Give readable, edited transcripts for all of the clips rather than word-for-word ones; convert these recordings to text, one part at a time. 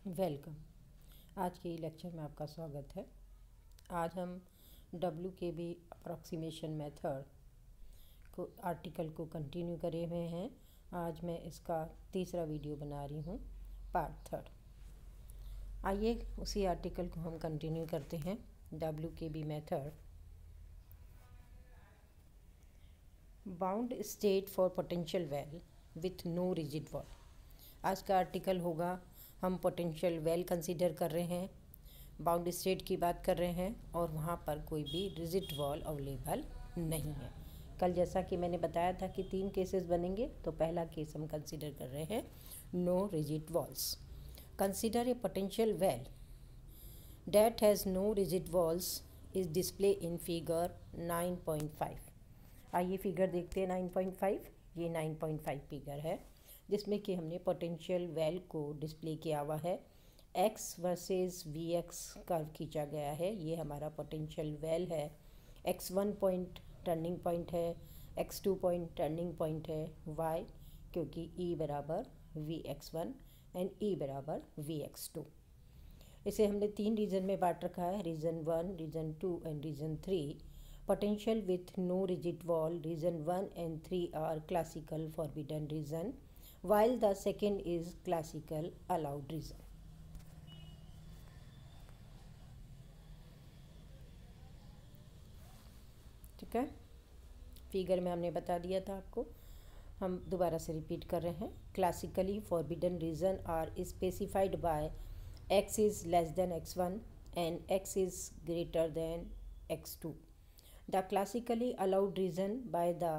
Welcome. आज के lecture में आपका स्वागत है। आज हम W K B approximation method को आर्टिकल को कंटिन्यू करे हुए हैं। आज मैं इसका तीसरा वीडियो बना रही हूँ, पार्ट थर्ड। आइए उसी आर्टिकल को हम कंटिन्यू करते हैं। W K B method, bound state for potential well with no rigid wall. आज का आर्टिकल होगा, हम पोटेंशियल वेल कंसीडर कर रहे हैं, बाउंड स्टेट की बात कर रहे हैं और वहाँ पर कोई भी रिजिड वॉल अवेलेबल नहीं है। कल जैसा कि मैंने बताया था कि 3 केसेस बनेंगे, तो पहला केस हम कंसीडर कर रहे हैं no rigid walls. Consider a potential well that has no rigid walls is display in figure 9.5। आइए फिगर देखते हैं 9.5। ये 9.5 फिगर है जिसमें कि हमने पोटेंशियल वेल को डिस्प्ले किया हुआ है। X versus V x curve खींचा गया है। ये हमारा पोटेंशियल वेल है। x1 पॉइंट टर्निंग पॉइंट है, x2 पॉइंट टर्निंग पॉइंट है, y क्योंकि E बराबर Vx1 एंड E बराबर Vx2। इसे हमने 3 रीजन में बांट रखा है, region 1, region 2 and region 3। Potential with no rigid wall, region 1 and 3 are classical forbidden region, while the second is classical allowed region. ठीक है, फिगर में हमने बता दिया था आपको, हम दोबारा से रिपीट कर रहे हैं। Classically forbidden region are specified by x is less than x1 and x is greater than x2. The classically allowed region by the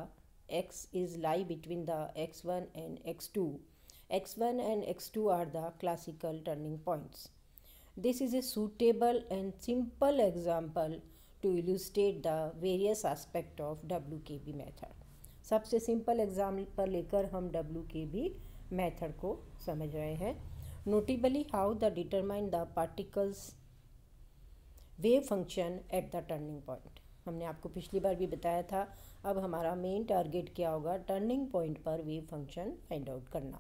x is lie between the x1 and x2. x1 and x2 are the classical turning points. This is a suitable and simple example to illustrate the various aspect of WKB method. सबसे simple example लेकर हम WKB method को समझ रहे हैं। Notably how the determine the particles wave function at the turning point. हमने आपको पिछली बार भी बताया था। अब हमारा मेन टारगेट क्या होगा, टर्निंग पॉइंट पर वेव फंक्शन फाइंड आउट करना।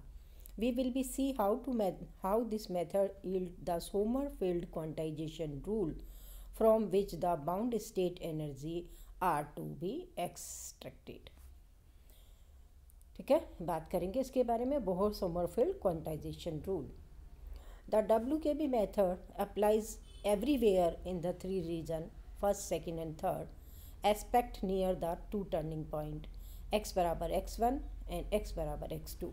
We will be see how this method yield the Sommerfeld quantization rule from which the bound state energy are to be extracted. ठीक है, बात करेंगे इसके बारे में, Bohr Sommerfeld quantization rule. The WKB method applies everywhere in the 3 region, first, second and third aspect near the 2 turning point x बराबर x1 and x बराबर x2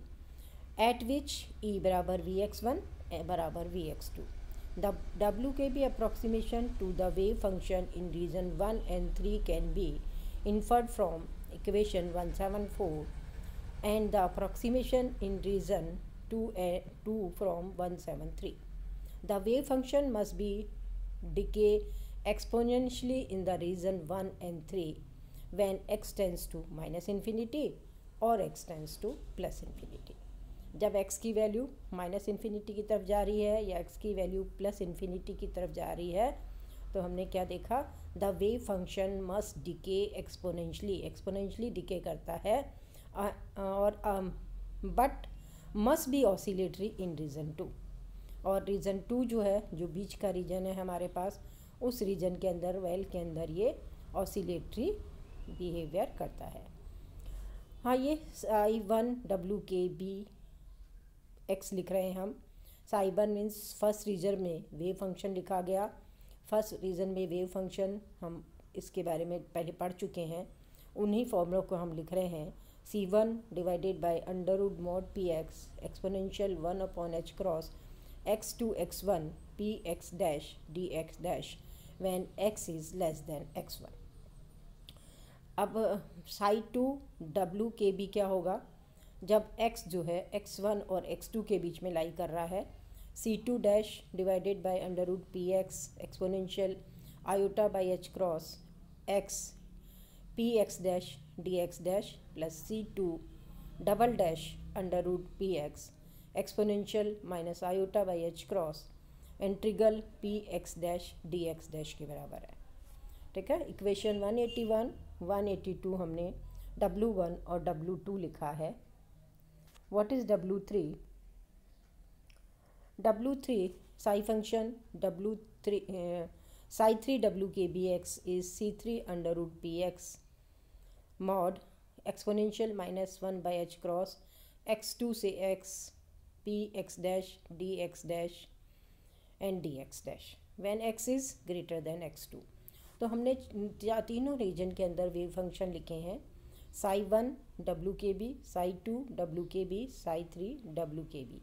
eight विच E बराबर Vx1 बराबर Vx2. The WKB approximation to the wave function in region 1 and 3 can be inferred from equation 174 and the approximation in region 2 from 173. The wave function must be decay exponentially in the region 1 and 3 when x tends to minus infinity or x tends to plus infinity. जब x की value minus infinity की तरफ जा रही है या x की value plus infinity की तरफ जा रही है, तो हमने क्या देखा, the wave function must decay exponentially decay करता है और but must be oscillatory in region 2। और रीजन 2 जो है, जो बीच का रीजन है हमारे पास, उस रीजन के अंदर, वेल के अंदर ये ऑसिलेटरी बिहेवियर करता है। हाँ, ये I1 WKB x लिख रहे हैं हम। I1 मीन्स फर्स्ट रीजन में वेव फंक्शन लिखा गया। फर्स्ट रीजन में वेव फंक्शन हम इसके बारे में पहले पढ़ चुके हैं, उन्हीं फॉर्मूलों को हम लिख रहे हैं। C1 divided by under root mod PX exponential 1 upon h cross x2 x1 px dash dx dash when x is less than x1. अब I2 WKB क्या होगा, जब x जो है x1 और x2 के बीच में लाई कर रहा है। C2 dash divided by under root PX exponential iota by h cross x px dash dx dash plus C2 double dash under root PX exponential minus iota by h cross integral px dash dx dash के बराबर है। ठीक है, equation 181 182 हमने W1 और W2 लिखा है। What is W3? W3 psi function W3 psi 3 WKBX is C3 under root PX mod exponential minus 1 by h cross x2 से x p x dash dx dash and dx dash when x is greater than x2। तो हमने तीनों reason के अंदर wave function लिखे हैं, Sai 1 WKB, Sai 2 WKB, Sai 3 WKB।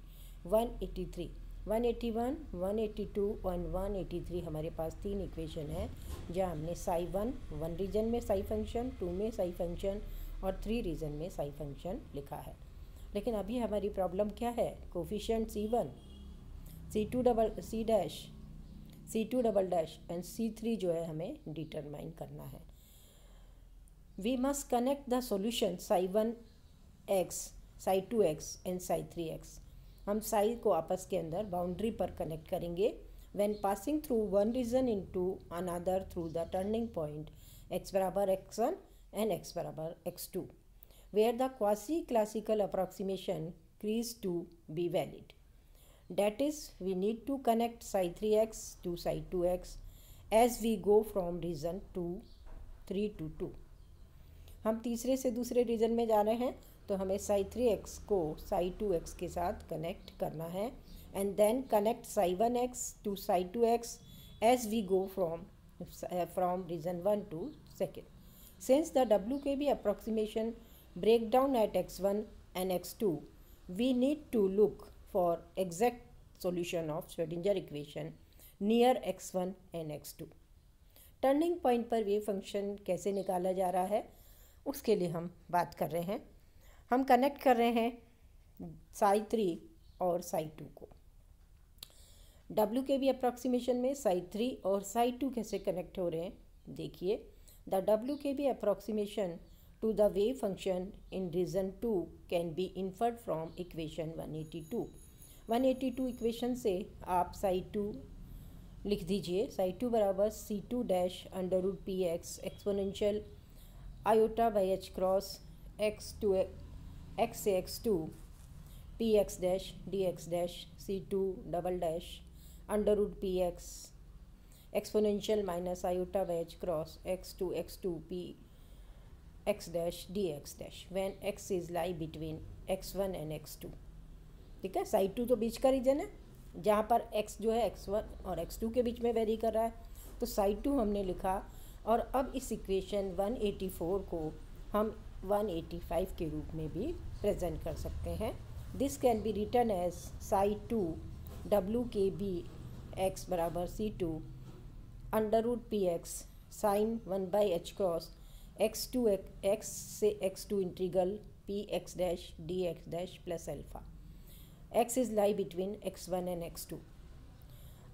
183, 181, 182 और 183 हमारे पास तीन इक्वेशन है जहाँ हमने साई 1 रीजन में साई फंक्शन, 2 में साई फंक्शन और 3 रीजन में साई फंक्शन लिखा है। लेकिन अभी हमारी प्रॉब्लम क्या है, coefficient C1, C2 double dash and C3 जो है हमें डिटरमाइन करना है। We must connect the solution psi 1x, psi 2x and psi 3x। हम साई को आपस के अंदर बाउंड्री पर कनेक्ट करेंगे when passing through one region into another through the turning point x बराबर x1 एंड x बराबर x2 where the quasi classical approximation crease to be valid. That is, we need to connect psi 3x to psi 2x as we go from region 3 to 2। हम तीसरे से दूसरे reason में जा रहे हैं तो हमें psi 3x को psi 2x के साथ कनेक्ट करना है and then connect psi 1x to psi 2x as we go from region 1 to 2nd। Since the WKB approximation break down at x1 and x2, we need to look for exact solution of Schrödinger equation near x1 and x2। Turning point पर wave function कैसे निकाला जा रहा है उसके लिए हम बात कर रहे हैं। हम कनेक्ट कर रहे हैं साई 3 और साई 2 को। WKB अप्रॉक्सीमेशन में साई 3 और साई 2 कैसे कनेक्ट हो रहे हैं देखिए। The WKB approximation to the wave function in region 2 can be inferred from equation 182। 182 equation से आप साई 2 लिख दीजिए। साई 2 बराबर C2 dash under root P x exponential iota by h cross x से x2 P x dash D x dash C2 double dash under root P x exponential minus iota by h cross x2 p x dash dx dash when x is lie between x1 and x2। ठीक है, साई 2 तो बीच का reason है जहाँ पर x जो है x1 और x2 के बीच में वेरी कर रहा है, तो साई 2 हमने लिखा। और अब इस इक्वेशन 184 को हम 185 के रूप में भी प्रेजेंट कर सकते हैं। This can be written as psi 2 WKB x बराबर C2 under root P x sine 1 by h cross x से x2 integral p x dash D x dash plus alpha. x is lie between x1 and x2।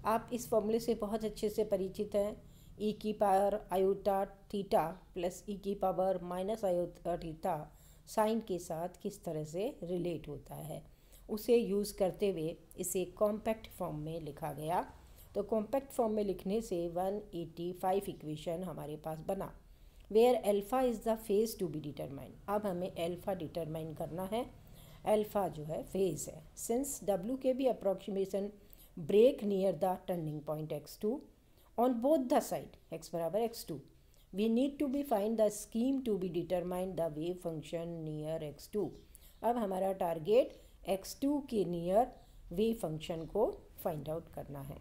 आप इस फॉर्मूले से बहुत अच्छे से परिचित हैं। e की power iota theta plus e की power minus iota theta sine के साथ किस तरह से रिलेट होता है, उसे यूज़ करते हुए इसे कॉम्पैक्ट फॉर्म में लिखा गया। तो कॉम्पैक्ट फॉर्म में लिखने से 185 इक्वेशन हमारे पास बना where alpha is the phase to be determine. अब हमें अल्फ़ा डिटरमाइन करना है। अल्फ़ा जो है फेज़ है। Since WKB approximation break near the turning point x2 on both the side x बराबर x2, we need to be find the scheme to be determine the wave function near x2। अब हमारा target x2 के near wave function को find out करना है।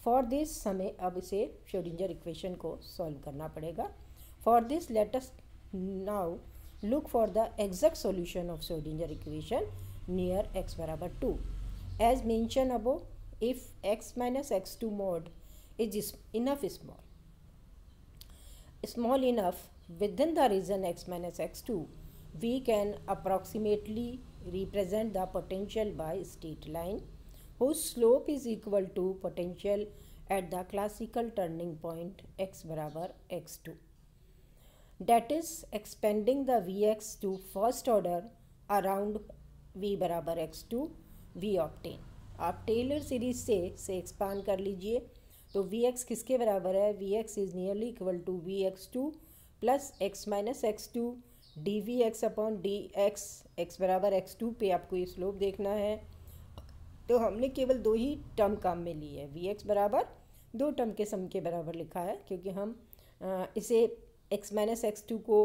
For this हमें अब इसे श्रोडिंगर इक्वेशन को सॉल्व करना पड़ेगा। For this, let us now look for the exact solution of Schrödinger equation near x बराबर 2। As mentioned above, if x minus x2 mod is small enough within the region x minus x2, we can approximately represent the potential by straight line whose slope is equal to potential at the classical turning point x बराबर x2। That is expanding the Vx to first order around V बराबर x2 we obtain। आप Taylor series से expand कर लीजिए तो Vx किसके बराबर है, Vx is nearly equal to Vx2 plus x minus x2 dVx upon dx। x बराबर x2 पे आपको ये स्लोप देखना है तो हमने केवल दो ही टर्म काम में ली है, वी एक्स बराबर दो टर्म के सम के बराबर लिखा है, क्योंकि हम इसे x माइनस एक्स टू को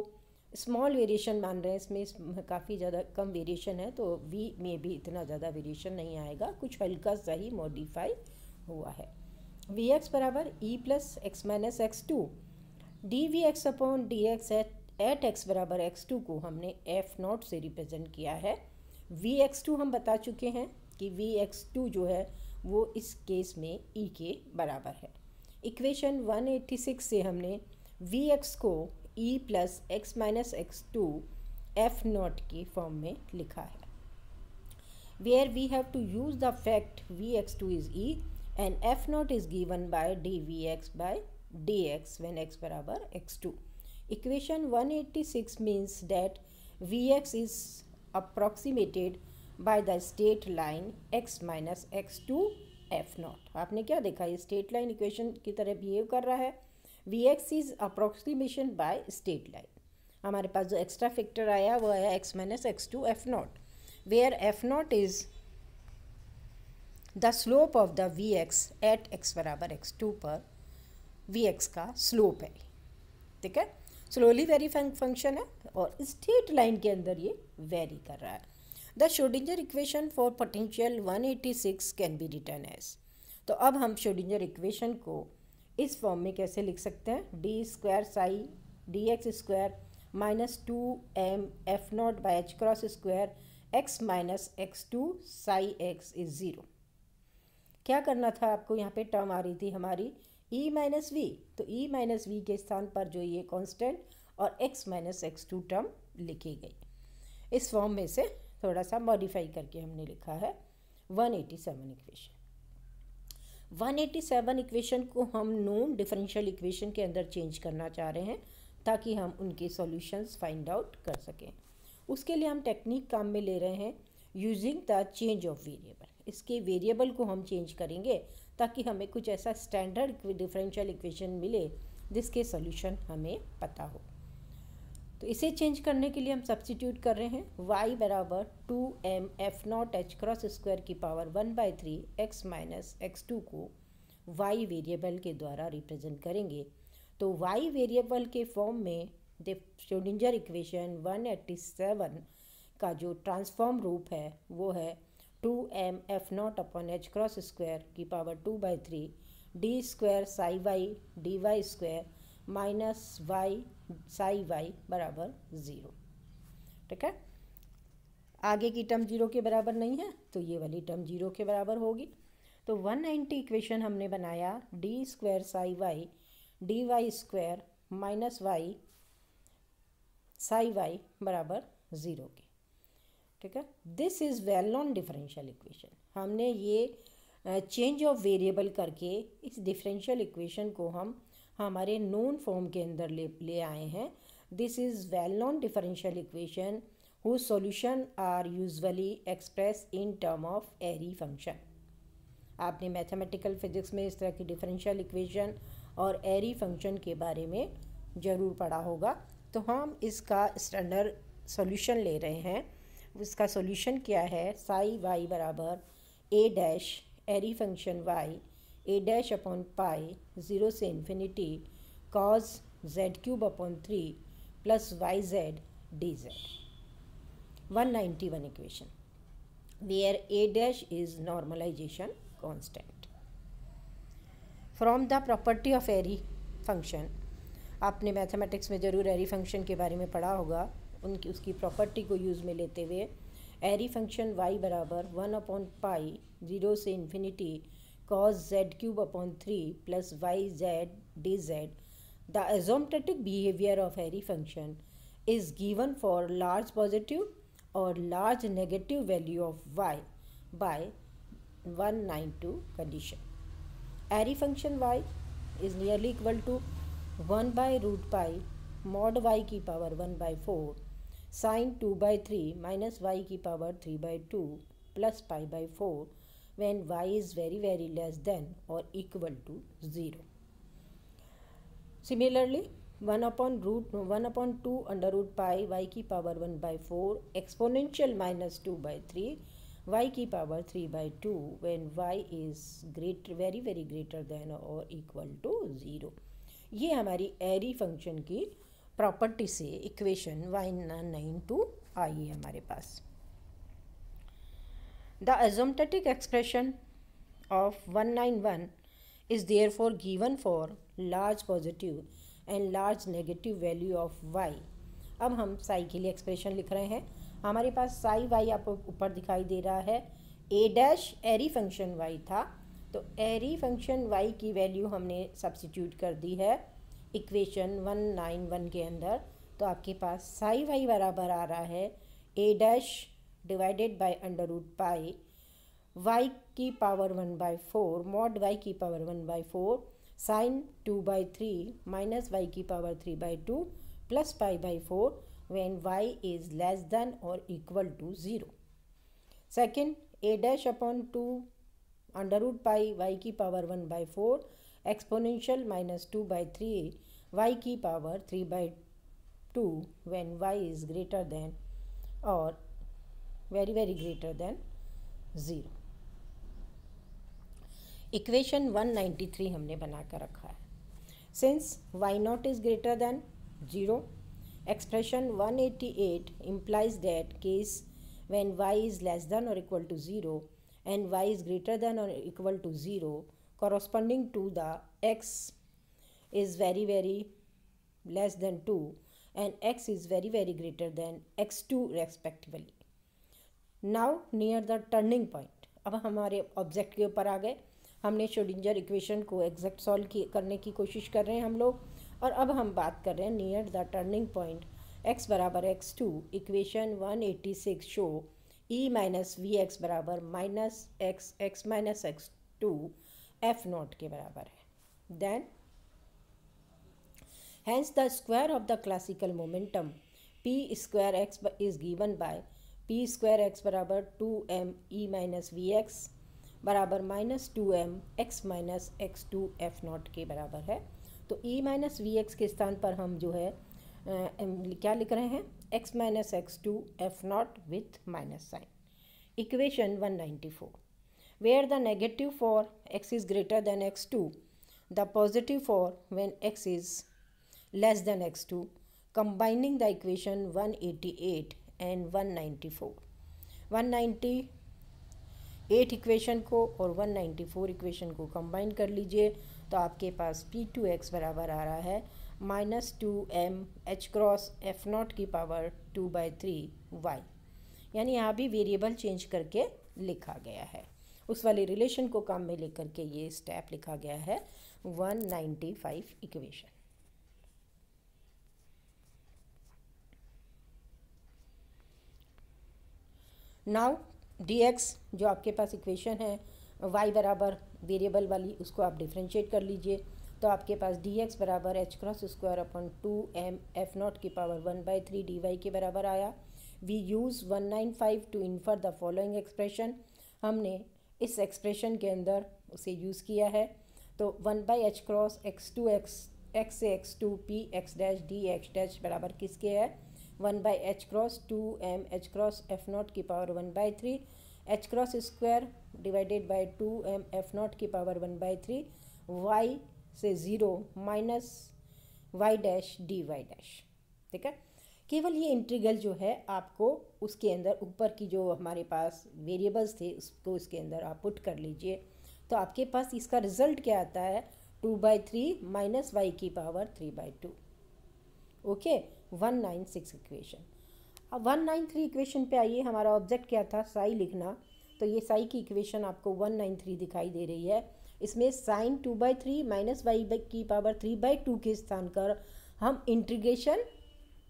स्मॉल वेरिएशन मान रहे हैं, इसमें काफ़ी ज़्यादा कम वेरिएशन है, तो v में भी इतना ज़्यादा वेरिएशन नहीं आएगा, कुछ हल्का सा ही मॉडिफाई हुआ है। वी एक्स बराबर E plus x minus x two d V x upon d x at x बराबर एक्स टू को हमने एफ नॉट से रिप्रेजेंट किया है। वी एक्स टू हम बता चुके हैं कि वी एक्स टू जो है वो इस केस में ई के बराबर है। इक्वेशन 186 से हमने वी एक्स को E plus x minus x two F naught की फॉर्म में लिखा है, where we have to use the fact V X two is E and F naught is given by D V X by D X when X बराबर x two. Equation 186 means that Vx is approximated by the straight line x minus x2 f naught। आपने क्या देखा, ये straight line equation की तरह behave कर रहा है। Vx is approximation by straight line। हमारे पास जो एक्स्ट्रा फैक्टर आया वो आया x minus x2 f naught, where f naught is the slope of the Vx at x बराबर x2 पर Vx का स्लोप है, ठीक है। स्लोली वेरी फंक्शन है और स्ट्रेट लाइन के अंदर ये वेरी कर रहा है। The Schrodinger equation for potential 186 can be written as. तो अब हम श्रोडिंगर इक्वेशन को इस फॉर्म में कैसे लिख सकते हैं, d square psi d x square minus two m F naught by h cross square x minus x two psi x is zero. क्या करना था आपको, यहाँ पे टर्म आ रही थी हमारी ई माइनस वी, तो ई माइनस वी के स्थान पर जो ये कांस्टेंट और x minus x two term लिखी गई। इस फॉर्म में से थोड़ा सा मॉडिफाई करके हमने लिखा है 187 इक्वेशन। 187 इक्वेशन को हम नोन डिफरेंशियल इक्वेशन के अंदर चेंज करना चाह रहे हैं ताकि हम उनके सॉल्यूशंस फाइंड आउट कर सकें। उसके लिए हम टेक्निक काम में ले रहे हैं using the change of variable. इसके वेरिएबल को हम चेंज करेंगे ताकि हमें कुछ ऐसा स्टैंडर्ड डिफरेंशियल इक्वेशन मिले जिसके सॉल्यूशन हमें पता हो। तो इसे चेंज करने के लिए हम सब्स्टिट्यूट कर रहे हैं y बराबर 2m F naught H cross square की power 1/3 x minus x two को y वेरिएबल के द्वारा रिप्रेजेंट करेंगे। तो y वेरिएबल के फॉर्म में द श्रोडिंगर इक्वेशन 187 का जो ट्रांसफॉर्म रूप है वो है 2m F naught upon H cross square की power 2/3 D square psi Y D Y square minus Y psi Y बराबर ज़ीरो, ठीक है। आगे की टर्म जीरो के बराबर नहीं है तो ये वाली टर्म जीरो के बराबर होगी। तो 190 इक्वेशन हमने बनाया d square psi Y D Y square minus Y psi Y बराबर ज़ीरो के, ठीक है। This is well known differential equation. हमने ये चेंज ऑफ वेरिएबल करके इस डिफरेंशियल इक्वेशन को हम हमारे नोन फॉर्म के अंदर ले आए हैं। This is well known differential equation whose solution are usually express in term of Airy function. आपने मैथमेटिकल फिजिक्स में इस तरह की डिफरेंशियल इक्वेशन और एरी फंक्शन के बारे में ज़रूर पढ़ा होगा। तो हम इसका स्टैंडर्ड सॉल्यूशन ले रहे हैं। इसका सॉल्यूशन क्या है, साई वाई बराबर A dash Airy function y A dash upon pi 0 से infinity cos z cube upon 3 plus Y Z D z. 191 equation where A dash is normalization constant. From the property of Airy function, आपने mathematics में ज़रूर एरी function के बारे में पढ़ा होगा। उसकी प्रॉपर्टी को यूज़ में लेते हुए एरी फंक्शन y बराबर 1 अपॉन पाई 0 से infinity cos Z cube upon 3 plus Y Z D Z. The asymptotic behaviour of Airy function is given for large positive और large negative value of y by 192 condition. Airy function y is nearly equal to 1/√पाई mod y की power 1/4 sine 2/3 minus y की power 3/2 plus पाई/4 when y is very very less than or equal to 0. Similarly 1/2 under root pi y की power 1/4 exponential minus 2/3 y की power 3/2 when y is greater very very greater than or equal to 0। ये हमारी एरी function की property से equation 192 आई है हमारे पास। The asymptotic expression of 191 is therefore given for large positive and large negative value of y। अब हम साई के लिए एक्सप्रेशन लिख रहे हैं। हमारे पास साई वाई आपको ऊपर दिखाई दे रहा है। A dash Airy function y था, तो एरी फंक्शन y की वैल्यू हमने सब्सिट्यूट कर दी है इक्वेशन 191 के अंदर। तो आपके पास साई वाई बराबर आ रहा है A dash divided by under root pi y की पावर 1/4 मॉड y की पावर 1/4 साइन 2/3 माइनस y की पावर 3/2 प्लस पाई/4 when y is less than or equal to 0। Second A dash upon 2 under root pi y की power 1/4 exponential minus 2/3 y की power 3/2 when y is greater than और very very greater than 0। Equation 193 हमने बना कर रखा है। Since y not is greater then 0, expression 188 implies that case when y is less than or equal to 0 and y is greater than or equal to 0 corresponding to the x is very very less than 2 and x is very very greater than x2 respectively। Now near the turning point. अब हमारे object के ऊपर आ गए। हमने Schrodinger equation को exact solve करने की कोशिश कर रहे हैं हम लोग, और अब हम बात कर रहे हैं near the turning point x बराबर x2। Equation 186 show e minus V x बराबर minus x minus x2 F naught के बराबर है। Then hence the square of the classical momentum p square x is given by p square x बराबर 2m e minus V x बराबर minus 2m x minus x2 F naught के बराबर है। तो e minus V x के स्थान पर हम जो है क्या लिख रहे हैं, x minus x2 F naught with minus sign. Equation 194 where the negative for x is greater than x2, the positive for when x is less than x2, combining the equation 188 and 194। 198 equation को और 194 equation को combine कर लीजिए तो आपके पास p2x बराबर आ रहा है minus 2m h cross F naught की पावर 2/3 y। यानी यहाँ भी वेरिएबल चेंज करके लिखा गया है। उस वाले रिलेशन को काम में लेकर के ये स्टेप लिखा गया है 195 इक्वेशन। नाउ dx जो आपके पास इक्वेशन है y बराबर वेरिएबल वाली, उसको आप डिफ्रेंशिएट कर लीजिए तो आपके पास dx बराबर h cross square upon 2m F naught की पावर 1/3 dy के बराबर आया। We use 195 to infer the following expression. हमने इस एक्सप्रेशन के अंदर उसे यूज़ किया है। तो 1/h क्रॉस x2 x से x2 p x dash D x dash बराबर किसके है, 1/h cross 2m h cross F naught की power 1/3 h cross square divided by 2m F naught की पावर 1/3 y से 0 minus y dash D Y dash. ठीक है, केवल ये इंटीग्रल जो है आपको उसके अंदर ऊपर की जो हमारे पास वेरिएबल्स थे उसको इसके अंदर आप पुट कर लीजिए तो आपके पास इसका रिजल्ट क्या आता है, 2/3 माइनस y की पावर 3/2। Okay, 196 equation. अब 193 इक्वेशन पे आइए। हमारा ऑब्जेक्ट क्या था, साई लिखना। तो ये साई की इक्वेशन आपको 193 दिखाई दे रही है। इसमें साइन 2/3 माइनस वाई की पावर 3/2 के स्थान पर हम integration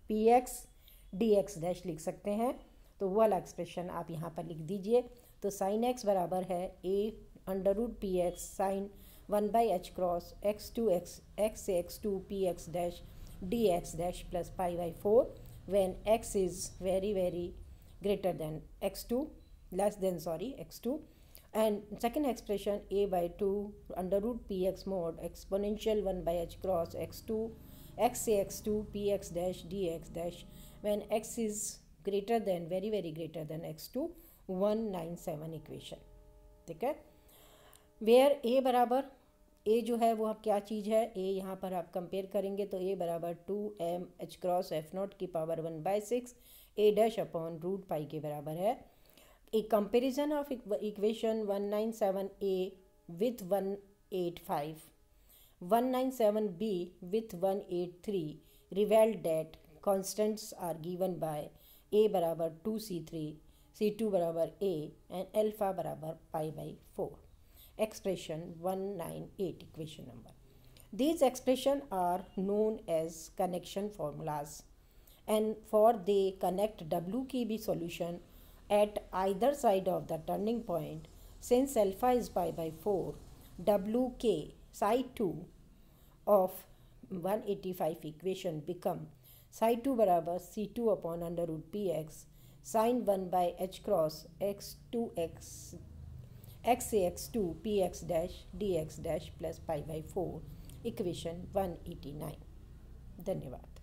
P x D x dash लिख सकते हैं। तो वो वाला एक्सप्रेशन आप यहाँ पर लिख दीजिए। तो साइन एक्स बराबर है a under root P x sine 1/h cross x2 x से x2 P x dash D x dash plus पाई/4 when x is very very greater than x2 less than x2। and second expression a/2 under root px mod exponential 1/h cross x2 x से x2 px dash dx dash when x is greater than very very greater than x2 197 equation. ठीक है, where ए बराबर, ए जो है वो क्या चीज़ है, ए यहाँ पर आप कंपेयर करेंगे तो ए बराबर 2m h क्रॉस f0 की power 1/6 A dash upon root pi के बराबर है। A comparison of equation 197a with 185, 197b with 183 revealed that constants are given by a बराबर 2c3, c2 बराबर a and alpha बराबर pi/4। expression 198 equation number. These expressions are known as connection formulas and for they connect WKB solution at either side of the turning point. Since alpha is pi/4, WK psi 2 of 185 equation become psi 2 बराबर c2 upon under root px sin 1 by h cross x2x x2 px dash dx dash plus pi/4 equation 189। धन्यवाद।